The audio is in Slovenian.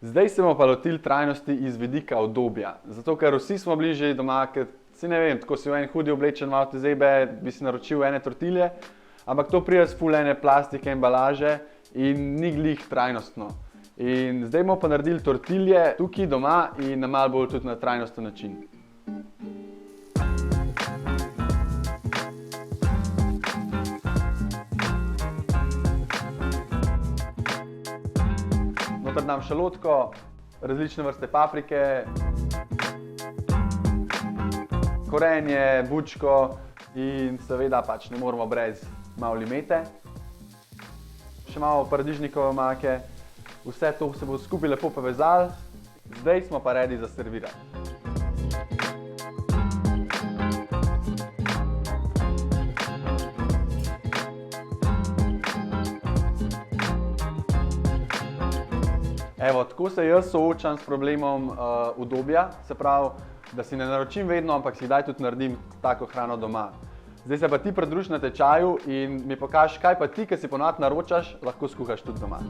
Zdaj se bomo pa lotili trajnosti iz vidika udobja. Zato, ker vsi smo bili že doma, ker si ne vem, tako si v en hudi oblečen, malo te zebe, bi si naročil ene tortilje, ampak to pride s ful ene plastike, embalaže in ni glih trajnostno. In zdaj bomo pa naredili tortilje tukaj doma in na malo bolj tudi na trajnosten način. Noter dam šalotko, različne vrste paprike, korenje, bučko in seveda pač ne moremo brez malo limete. Še malo paradižnikove omake. Vse to se bo skupaj lepo povezalo. Zdaj smo pa ready za servirati. Evo, tako se jaz soočam s problemom udobja, se pravi, da si ne naročim vedno, ampak si kdaj tudi naredim tako hrano doma. Zdaj se pa ti pridružiš na tečaju in mi pokaži, kaj pa ti, ki si ponavadi naročaš, lahko skuhaš tudi doma.